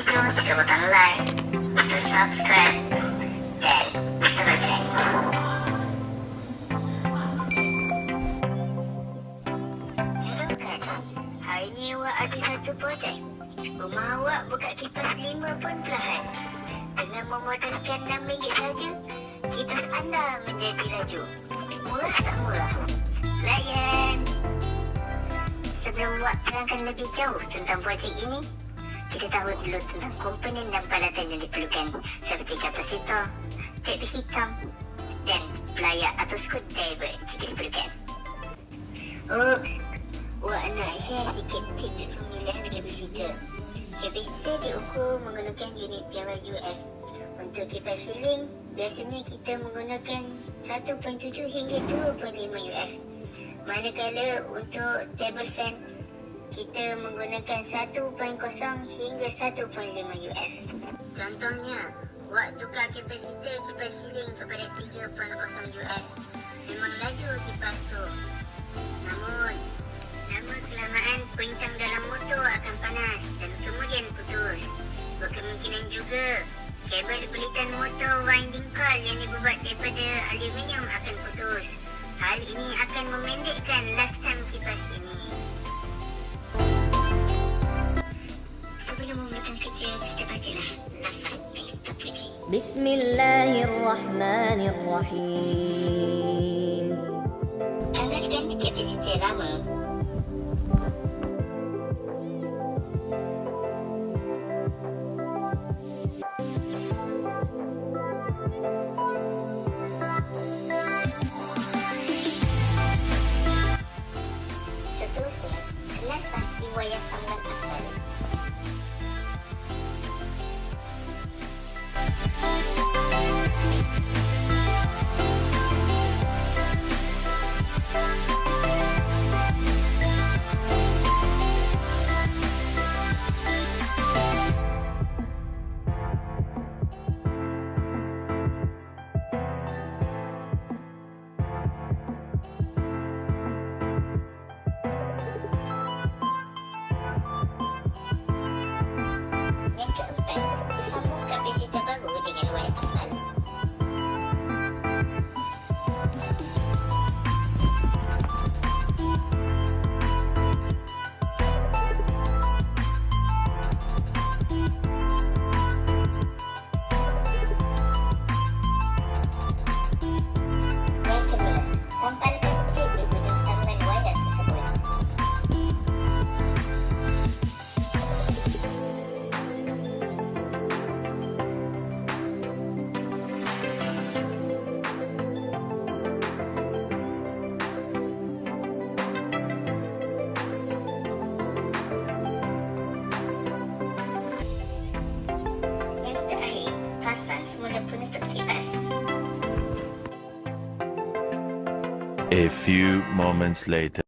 itu, tekan butang like, butang subscribe dan butang loceng. Hello kan, hari ni awak ada satu projek. Rumah awak buka kipas 5 pun perlahan. Dengan memodalkan RM6 saja, kipas anda menjadi laju. Murah tak murah? Layan! Sebelum buat terangkan lebih jauh tentang projek ini, kita tahu dulu tentang komponen dan peralatan yang diperlukan seperti kapasitor, tip hitam dan pelayar atau screwdriver jika diperlukan. Oops, awak nak share sikit tips pemilihan kapasitor. Kapasitor diukur menggunakan unit piawai UF. Untuk kipas siling, biasanya kita menggunakan 1.7 hingga 2.5 UF. Manakala untuk table fan, kita menggunakan 1.0 hingga 1.5 UF. Contohnya, awak tukar kapasitor kipas siling kepada 3.0 UF. Memang laju kipas tu. Namun, lama kelamaan pointang dalam motor akan panas dan kemudian putus. Berkemungkinan juga kabel belitan motor winding coil yang dibuat daripada aluminium akan putus. Hal ini akan memendekkan lifetime kipas ini. Sebelum memulakan kerja, kita bacalah lafaz yang terpuji. Bismillahirrahmanirrahim. Anggarkan kapasitor lama. Seterusnya, kenal pasti wayar sambungan asal. Yang keempat, sambung kapasitor baru dengan wayar asal. Yang kedua, tempelkan tip di hujung sambungan wayar tersebut. Yang terakhir, pasang semula penutup kipas. A few moments later.